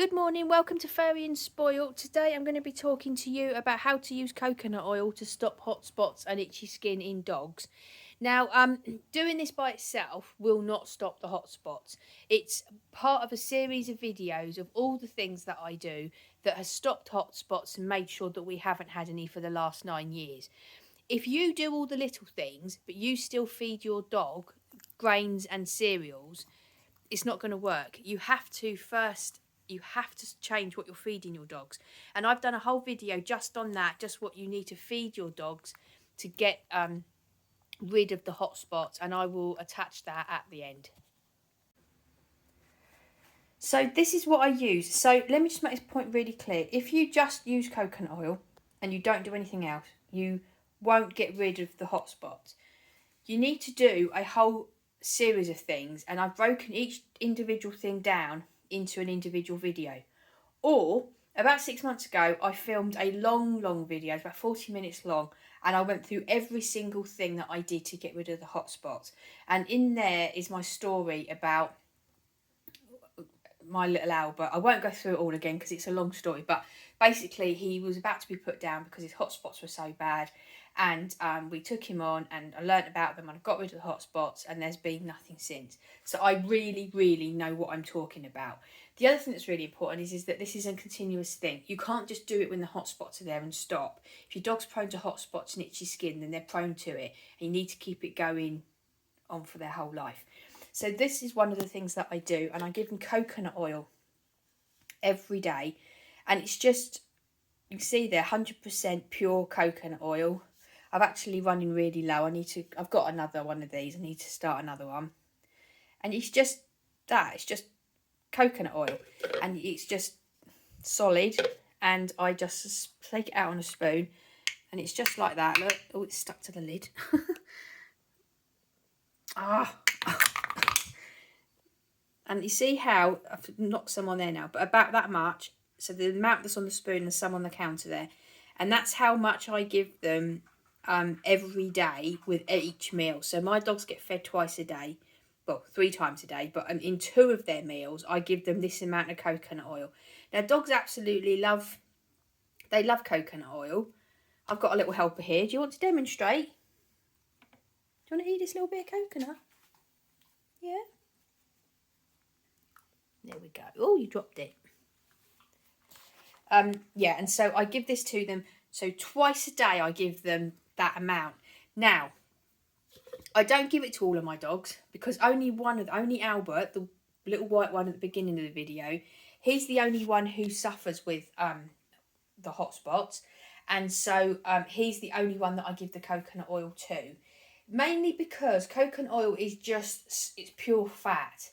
Good morning, welcome to Fairy and Spoiled. Today I'm going to be talking to you about how to use coconut oil to stop hot spots and itchy skin in dogs. Now, doing this by itself will not stop the hot spots. It's part of a series of videos of all the things that I do that has stopped hot spots and made sure that we haven't had any for the last 9 years. If you do all the little things, but you still feed your dog grains and cereals, it's not going to work. You have to change what you're feeding your dogs. And I've done a whole video just on that, just what you need to feed your dogs to get rid of the hot spots, and I will attach that at the end. So this is what I use. So let me just make this point really clear. If you just use coconut oil and you don't do anything else, you won't get rid of the hot spots. You need to do a whole series of things, and I've broken each individual thing down into an individual video. Or about 6 months ago I filmed a long video, about 40 minutes long, and I went through every single thing that I did to get rid of the hot spots. And in there is my story about my little Albert. I won't go through it all again because it's a long story, but basically he was about to be put down because his hot spots were so bad, and we took him on and I learnt about them and I got rid of the hot spots, and there's been nothing since. So I really know what I'm talking about. The other thing that's really important is that this is a continuous thing. You can't just do it when the hot spots are there and stop. If your dog's prone to hot spots and itchy skin, then they're prone to it, and you need to keep it going on for their whole life. So this is one of the things that I do, and I give them coconut oil every day, and it's just, you can see there, 100% pure coconut oil. I've actually running really low. I've got another one of these. I need to start another one. And it's just that, it's just coconut oil, and it's just solid, and I just take it out on a spoon, and it's just like that. Look, oh, it's stuck to the lid. And you see how I've knocked some on there now, but about that much. So the amount that's on the spoon and some on the counter there, and that's how much I give them every day with each meal. So my dogs get fed twice a day, well, 3 times a day, but in 2 of their meals I give them this amount of coconut oil. Now dogs absolutely love coconut oil. I've got a little helper here. Do you want to demonstrate? Do you want to eat this little bit of coconut? Yeah. There we go. Oh, you dropped it. Yeah, and so I give this to them. So twice a day I give them that amount. Now, I don't give it to all of my dogs because only Albert, the little white one at the beginning of the video, he's the only one who suffers with the hot spots, and so he's the only one that I give the coconut oil to. Mainly because coconut oil is it's pure fat,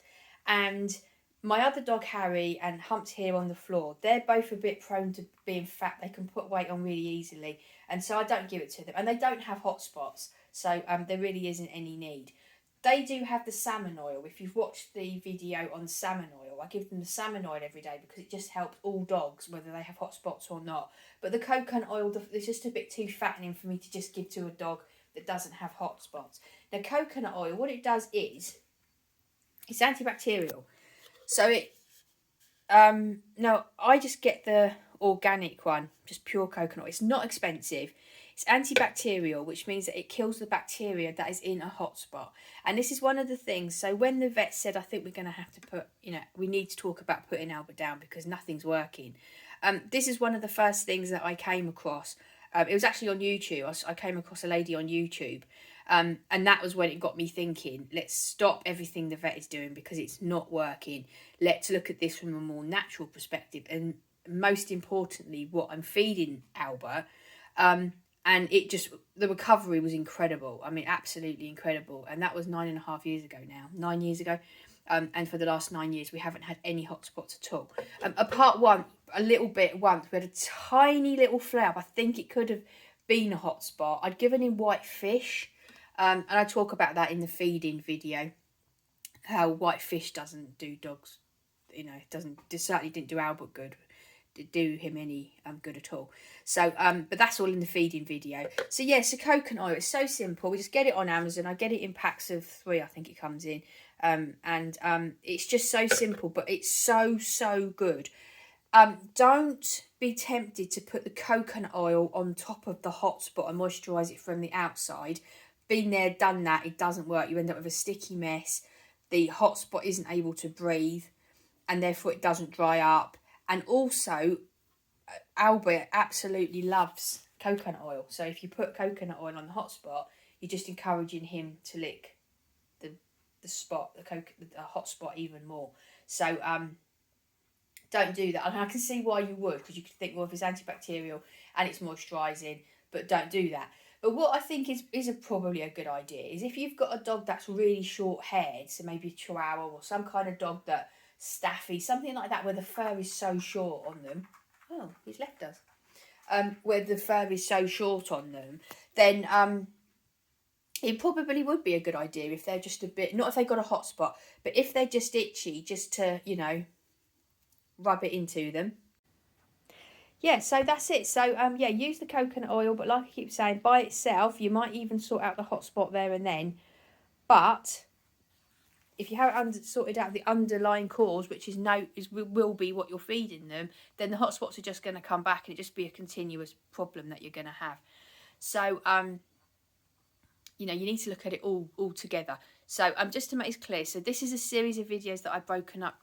and my other dog, Harry, and Hump's here on the floor, they're both a bit prone to being fat. They can put weight on really easily. And so I don't give it to them. And they don't have hot spots. So there really isn't any need. They do have the salmon oil. If you've watched the video on salmon oil, I give them the salmon oil every day because it just helps all dogs, whether they have hot spots or not. But the coconut oil, it's just a bit too fattening for me to just give to a dog that doesn't have hot spots. Now, coconut oil, what it does is, it's antibacterial. So no, I just get the organic one, just pure coconut. It's not expensive. It's antibacterial, which means that it kills the bacteria that is in a hot spot. And this is one of the things. So when the vet said, I think we're going to have to put, we need to talk about putting Albert down because nothing's working. This is one of the first things that I came across. It was actually on YouTube. I came across a lady on YouTube. And that was when it got me thinking, let's stop everything the vet is doing because it's not working. Let's look at this from a more natural perspective. And most importantly, what I'm feeding Albert. And the recovery was incredible. I mean, absolutely incredible. And that was 9.5 years ago now, 9 years ago. And for the last 9 years, we haven't had any hot spots at all. Apart a little bit once, we had a tiny little flare up. I think it could have been a hot spot. I'd given him white fish. And I talk about that in the feeding video, how white fish doesn't do dogs, certainly didn't do Albert good, didn't do him any good at all. So, but that's all in the feeding video. So yeah, so coconut oil, it's so simple. We just get it on Amazon. I get it in packs of 3, I think it comes in. And it's just so simple, but it's so good. Don't be tempted to put the coconut oil on top of the hot spot and moisturise it from the outside. Been there, done that, it doesn't work. You end up with a sticky mess. The hot spot isn't able to breathe and therefore it doesn't dry up. And also, Albert absolutely loves coconut oil. So if you put coconut oil on the hot spot, you're just encouraging him to lick the spot, the hot spot even more. So don't do that. And I can see why you would, because you could think, well, if it's antibacterial and it's moisturising, but don't do that. But what I think is probably a good idea is if you've got a dog that's really short haired, so maybe a Chihuahua or some kind of dog that Staffy, something like that, where the fur is so short on them. Oh, he's left us. Where the fur is so short on them, then it probably would be a good idea if they're just a bit, not if they've got a hot spot, but if they're just itchy, just to, you know, rub it into them. Yeah, so that's it. So yeah, use the coconut oil, but like I keep saying, by itself you might even sort out the hot spot there and then. But if you haven't sorted out the underlying cause, which will be what you're feeding them, then the hot spots are just going to come back and it just be a continuous problem that you're going to have. So you know, you need to look at it all together. So just to make it clear, so this is a series of videos that I've broken up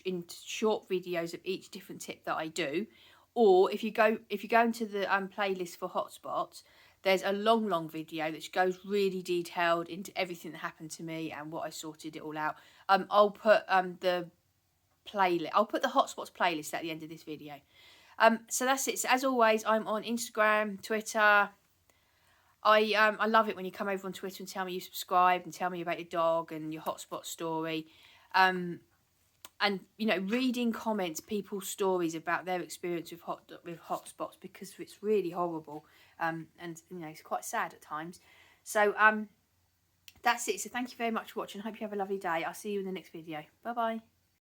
into short videos of each different tip that I do. Or if you go into the playlist for hotspots, there's a long video that goes really detailed into everything that happened to me and what I sorted it all out. I'll put the playlist. I'll put the hotspots playlist at the end of this video. So that's it. So as always, I'm on Instagram, Twitter. I love it when you come over on Twitter and tell me you subscribed and tell me about your dog and your hotspot story. And you know, reading comments, people's stories about their experience with hotspots, because it's really horrible, and you know, it's quite sad at times. So that's it. So thank you very much for watching. I hope you have a lovely day. I'll see you in the next video. Bye bye.